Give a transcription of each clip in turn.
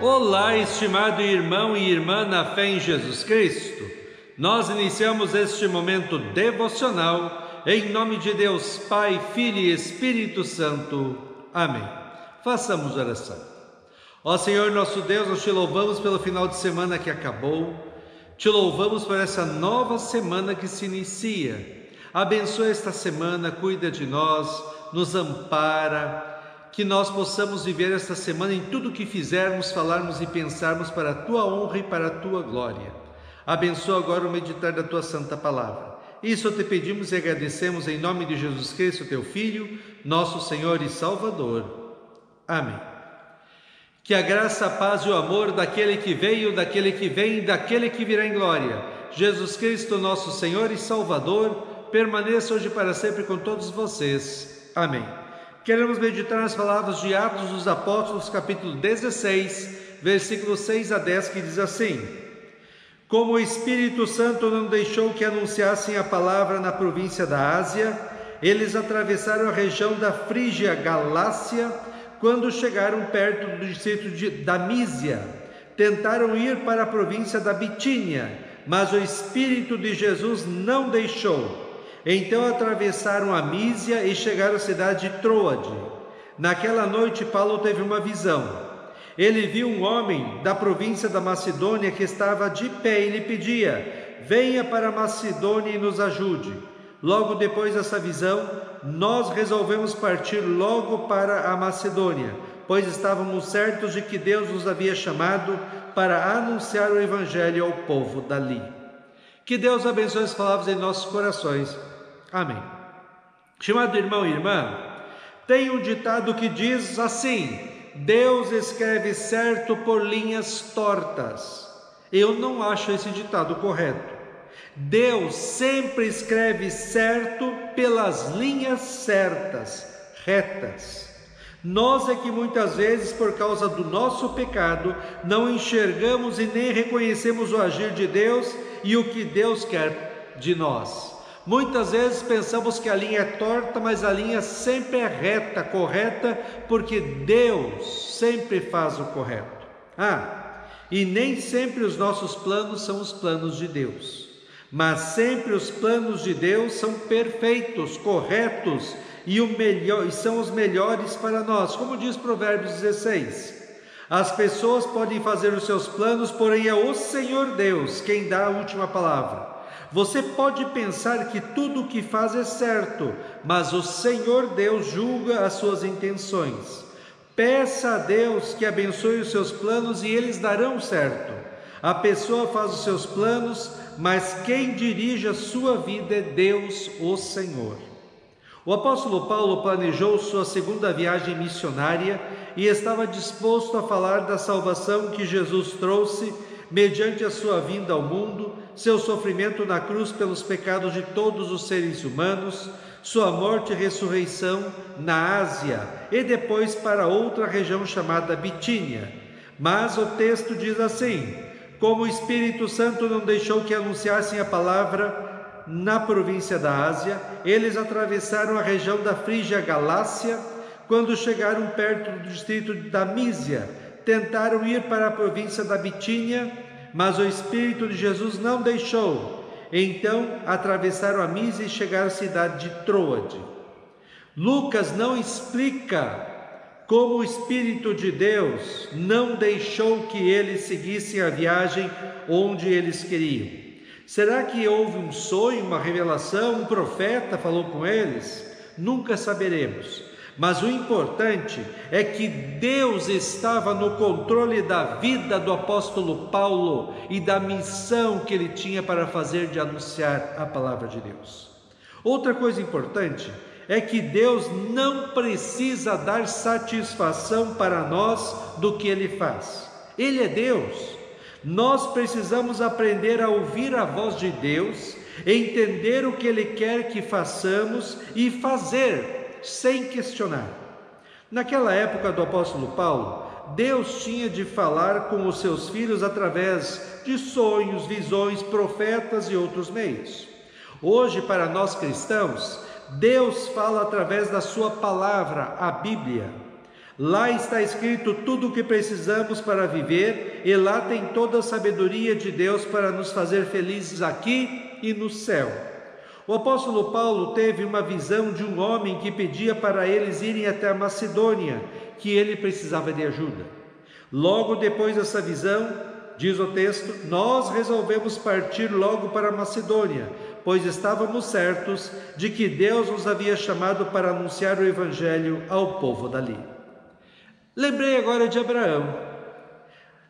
Olá, estimado irmão e irmã na fé em Jesus Cristo. Nós iniciamos este momento devocional em nome de Deus Pai, Filho e Espírito Santo. Amém. Façamos oração. Ó Senhor nosso Deus, nós te louvamos pelo final de semana que acabou. Te louvamos por essa nova semana que se inicia. Abençoa esta semana, cuida de nós, nos ampara, que nós possamos viver esta semana em tudo que fizermos, falarmos e pensarmos para a Tua honra e para a Tua glória. Abençoa agora o meditar da Tua Santa Palavra. Isso te pedimos e agradecemos em nome de Jesus Cristo, Teu Filho, nosso Senhor e Salvador. Amém. Que a graça, a paz e o amor daquele que veio, daquele que vem e daquele que virá em glória, Jesus Cristo, nosso Senhor e Salvador, permaneça hoje e para sempre com todos vocês. Amém. Queremos meditar nas palavras de Atos dos Apóstolos, capítulo 16, versículos 6 a 10, que diz assim: Como o Espírito Santo não deixou que anunciassem a palavra na província da Ásia, eles atravessaram a região da Frígia Galácia. Quando chegaram perto do distrito da Mísia, tentaram ir para a província da Bitínia, mas o Espírito de Jesus não deixou. Então atravessaram a Mísia e chegaram à cidade de Troade. Naquela noite Paulo teve uma visão. Ele viu um homem da província da Macedônia que estava de pé e lhe pedia: venha para a Macedônia e nos ajude. Logo depois dessa visão, nós resolvemos partir logo para a Macedônia, pois estávamos certos de que Deus nos havia chamado para anunciar o Evangelho ao povo dali. Que Deus abençoe as palavras em nossos corações. Amém. Estimado irmão e irmã, tem um ditado que diz assim: Deus escreve certo por linhas tortas. Eu não acho esse ditado correto. Deus sempre escreve certo pelas linhas certas, retas. Nós é que muitas vezes, por causa do nosso pecado, não enxergamos e nem reconhecemos o agir de Deus e o que Deus quer de nós. Muitas vezes pensamos que a linha é torta, mas a linha sempre é reta, correta, porque Deus sempre faz o correto. E nem sempre os nossos planos são os planos de Deus, mas sempre os planos de Deus são perfeitos, corretos e são os melhores para nós, como diz Provérbios 16. As pessoas podem fazer os seus planos, porém é o Senhor Deus quem dá a última palavra. Você pode pensar que tudo o que faz é certo, mas o Senhor Deus julga as suas intenções. Peça a Deus que abençoe os seus planos e eles darão certo. A pessoa faz os seus planos, mas quem dirige a sua vida é Deus, o Senhor. O apóstolo Paulo planejou sua segunda viagem missionária e estava disposto a falar da salvação que Jesus trouxe mediante a sua vinda ao mundo, seu sofrimento na cruz pelos pecados de todos os seres humanos, sua morte e ressurreição na Ásia e depois para outra região chamada Bitínia. Mas o texto diz assim: como o Espírito Santo não deixou que anunciassem a palavra na província da Ásia, eles atravessaram a região da Frígia Galácia. Quando chegaram perto do distrito da Mísia, tentaram ir para a província da Bitínia, mas o Espírito de Jesus não deixou. Então atravessaram a Mísia e chegaram à cidade de Troade. Lucas não explica como o Espírito de Deus não deixou que eles seguissem a viagem onde eles queriam. Será que houve um sonho, uma revelação, um profeta falou com eles? Nunca saberemos. Mas o importante é que Deus estava no controle da vida do apóstolo Paulo e da missão que ele tinha para fazer de anunciar a palavra de Deus. Outra coisa importante é que Deus não precisa dar satisfação para nós do que Ele faz. Ele é Deus. Nós precisamos aprender a ouvir a voz de Deus, entender o que Ele quer que façamos e fazer sem questionar. Naquela época do apóstolo Paulo, Deus tinha de falar com os seus filhos através de sonhos, visões, profetas e outros meios. Hoje, para nós cristãos, Deus fala através da sua palavra, a Bíblia. Lá está escrito tudo o que precisamos para viver, e lá tem toda a sabedoria de Deus para nos fazer felizes aqui e no céu. O apóstolo Paulo teve uma visão de um homem que pedia para eles irem até a Macedônia, que ele precisava de ajuda. Logo depois dessa visão, diz o texto, nós resolvemos partir logo para a Macedônia, pois estávamos certos de que Deus nos havia chamado para anunciar o Evangelho ao povo dali. Lembrei agora de Abraão.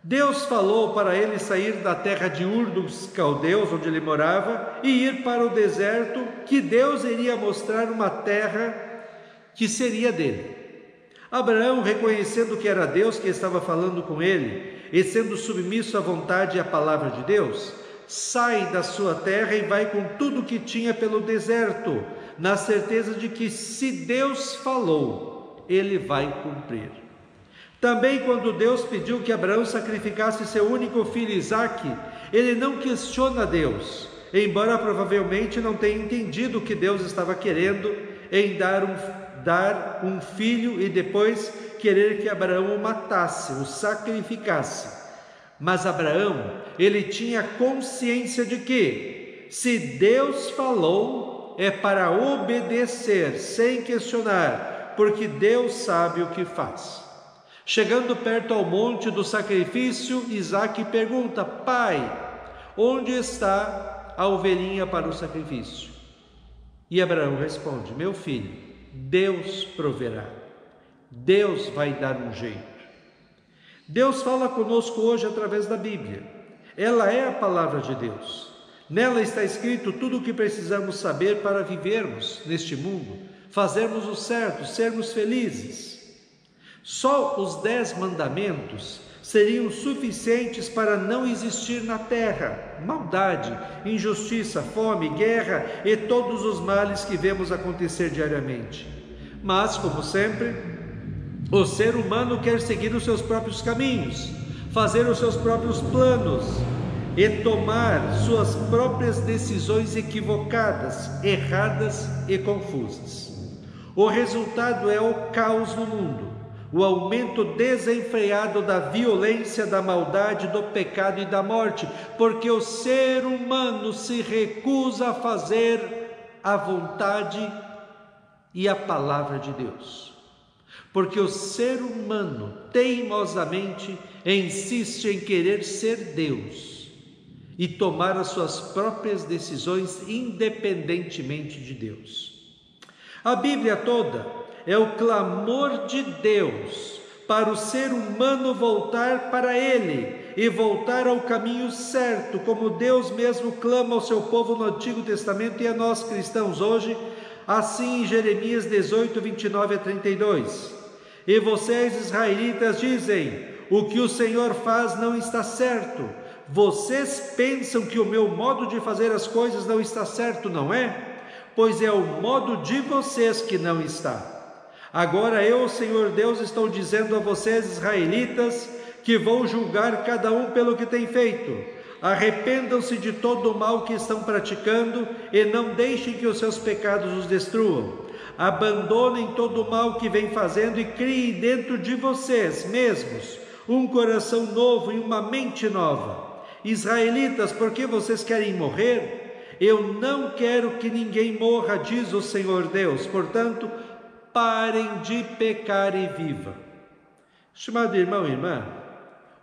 Deus falou para ele sair da terra de Ur dos Caldeus, onde ele morava, e ir para o deserto, que Deus iria mostrar uma terra que seria dele. Abraão, reconhecendo que era Deus que estava falando com ele, e sendo submisso à vontade e à palavra de Deus, sai da sua terra e vai com tudo o que tinha pelo deserto, na certeza de que se Deus falou, ele vai cumprir. Também quando Deus pediu que Abraão sacrificasse seu único filho Isaque, ele não questiona Deus, embora provavelmente não tenha entendido o que Deus estava querendo em dar um filho e depois querer que Abraão o matasse, o sacrificasse. Mas Abraão, ele tinha consciência de que, se Deus falou, é para obedecer, sem questionar, porque Deus sabe o que faz. Chegando perto ao monte do sacrifício, Isaque pergunta: Pai, onde está a ovelhinha para o sacrifício? E Abraão responde: Meu filho, Deus proverá. Deus vai dar um jeito. Deus fala conosco hoje através da Bíblia. Ela é a palavra de Deus. Nela está escrito tudo o que precisamos saber para vivermos neste mundo, fazermos o certo, sermos felizes. Só os 10 mandamentos seriam suficientes para não existir na terra maldade, injustiça, fome, guerra e todos os males que vemos acontecer diariamente. Mas, como sempre, o ser humano quer seguir os seus próprios caminhos, fazer os seus próprios planos e tomar suas próprias decisões equivocadas, erradas e confusas. O resultado é o caos no mundo, o aumento desenfreado da violência, da maldade, do pecado e da morte, porque o ser humano se recusa a fazer a vontade e a palavra de Deus. Porque o ser humano teimosamente insiste em querer ser Deus e tomar as suas próprias decisões independentemente de Deus. A Bíblia toda é o clamor de Deus para o ser humano voltar para Ele e voltar ao caminho certo, como Deus mesmo clama ao seu povo no Antigo Testamento e a nós cristãos hoje, assim em Jeremias 18, 29 a 32. E vocês, israelitas, dizem: o que o Senhor faz não está certo. Vocês pensam que o meu modo de fazer as coisas não está certo, não é? Pois é o modo de vocês que não está. Agora eu, Senhor Deus, estou dizendo a vocês, israelitas, que vou julgar cada um pelo que tem feito. Arrependam-se de todo o mal que estão praticando e não deixem que os seus pecados os destruam. Abandonem todo o mal que vem fazendo e criem dentro de vocês mesmos um coração novo e uma mente nova. Israelitas, por que vocês querem morrer? Eu não quero que ninguém morra, diz o Senhor Deus. Portanto, parem de pecar e vivam. Estimado irmão e irmã,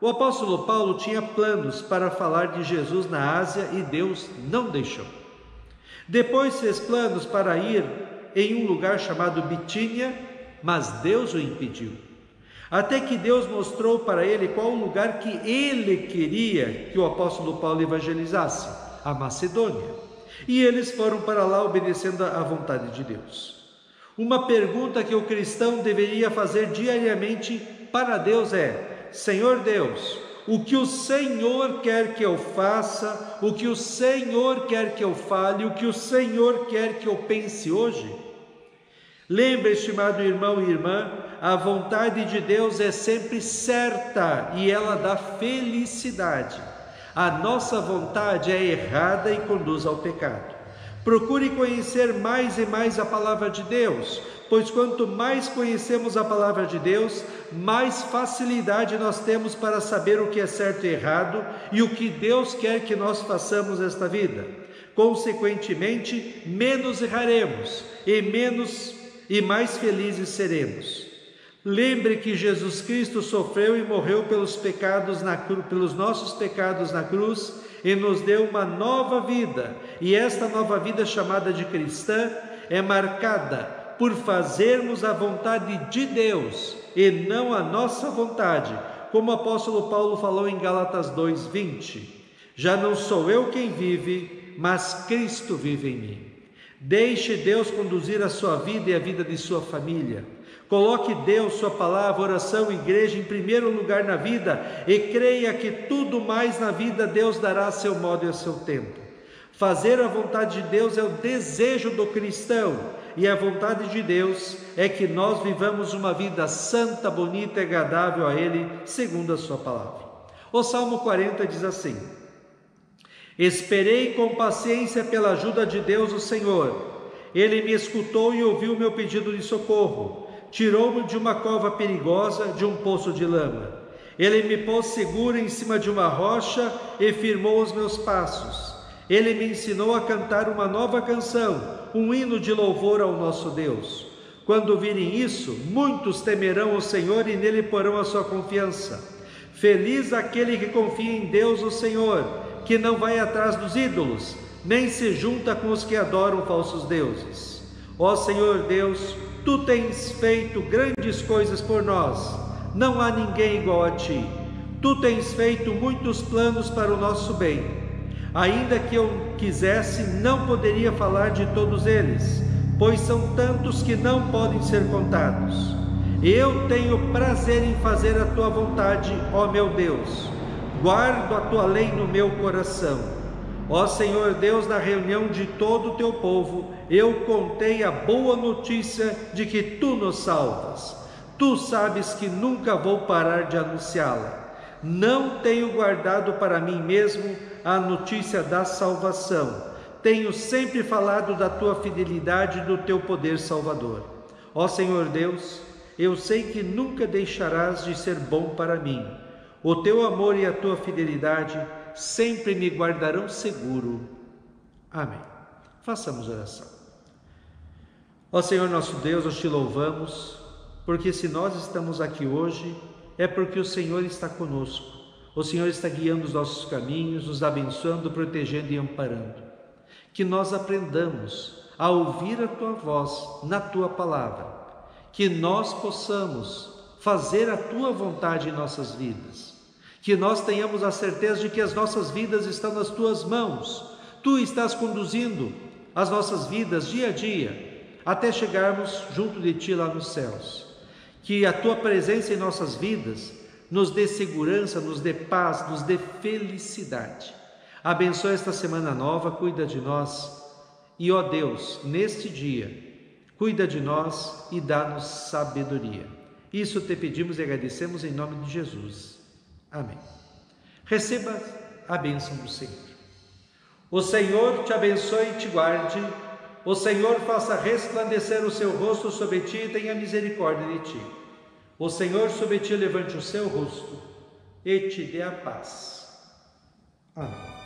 o apóstolo Paulo tinha planos para falar de Jesus na Ásia e Deus não deixou. Depois fez planos para ir em um lugar chamado Bitínia, mas Deus o impediu. Até que Deus mostrou para ele qual o lugar que ele queria que o apóstolo Paulo evangelizasse, a Macedônia. E eles foram para lá obedecendo à vontade de Deus. Uma pergunta que o cristão deveria fazer diariamente para Deus é: Senhor Deus, o que o Senhor quer que eu faça, o que o Senhor quer que eu fale, o que o Senhor quer que eu pense hoje? Lembre, estimado irmão e irmã, a vontade de Deus é sempre certa e ela dá felicidade. A nossa vontade é errada e conduz ao pecado. Procure conhecer mais e mais a palavra de Deus, pois quanto mais conhecemos a palavra de Deus, mais facilidade nós temos para saber o que é certo e errado e o que Deus quer que nós façamos nesta vida. Consequentemente, menos erraremos e mais felizes seremos. Lembre que Jesus Cristo sofreu e morreu pelos nossos pecados na cruz e nos deu uma nova vida. E esta nova vida, chamada de cristã, é marcada por fazermos a vontade de Deus e não a nossa vontade, como o apóstolo Paulo falou em Gálatas 2:20. Já não sou eu quem vive, mas Cristo vive em mim. Deixe Deus conduzir a sua vida e a vida de sua família. Coloque Deus, sua palavra, oração, igreja em primeiro lugar na vida e creia que tudo mais na vida Deus dará a seu modo e a seu tempo. Fazer a vontade de Deus é o desejo do cristão e a vontade de Deus é que nós vivamos uma vida santa, bonita e agradável a Ele, segundo a sua palavra. O Salmo 40 diz assim: Esperei com paciência pela ajuda de Deus, o Senhor. Ele me escutou e ouviu o meu pedido de socorro. Tirou-me de uma cova perigosa, de um poço de lama. Ele me pôs seguro em cima de uma rocha e firmou os meus passos. Ele me ensinou a cantar uma nova canção, um hino de louvor ao nosso Deus. Quando virem isso, muitos temerão o Senhor e nele porão a sua confiança. Feliz aquele que confia em Deus, o Senhor, que não vai atrás dos ídolos, nem se junta com os que adoram falsos deuses. Ó Senhor Deus, Tu tens feito grandes coisas por nós, não há ninguém igual a Ti. Tu tens feito muitos planos para o nosso bem. Ainda que eu quisesse, não poderia falar de todos eles, pois são tantos que não podem ser contados. Eu tenho prazer em fazer a Tua vontade, ó meu Deus. Guardo a Tua lei no meu coração. Ó Senhor Deus, na reunião de todo o Teu povo, eu contei a boa notícia de que Tu nos salvas. Tu sabes que nunca vou parar de anunciá-la. Não tenho guardado para mim mesmo a notícia da salvação. Tenho sempre falado da Tua fidelidade e do Teu poder salvador. Ó Senhor Deus, eu sei que nunca deixarás de ser bom para mim. O Teu amor e a Tua fidelidade sempre me guardarão seguro. Amém. Façamos oração. Ó Senhor nosso Deus, nós Te louvamos, porque se nós estamos aqui hoje, é porque o Senhor está conosco. O Senhor está guiando os nossos caminhos, nos abençoando, protegendo e amparando. Que nós aprendamos a ouvir a Tua voz na Tua palavra. Que nós possamos fazer a Tua vontade em nossas vidas. Que nós tenhamos a certeza de que as nossas vidas estão nas Tuas mãos. Tu estás conduzindo as nossas vidas dia a dia, até chegarmos junto de Ti lá nos céus. Que a Tua presença em nossas vidas nos dê segurança, nos dê paz, nos dê felicidade. Abençoa esta semana nova, cuida de nós. E, ó Deus, neste dia, cuida de nós e dá-nos sabedoria. Isso Te pedimos e agradecemos em nome de Jesus. Amém. Receba a bênção do Senhor. O Senhor te abençoe e te guarde. O Senhor faça resplandecer o seu rosto sobre ti e tenha misericórdia de ti. O Senhor sobre ti levante o seu rosto e te dê a paz. Amém.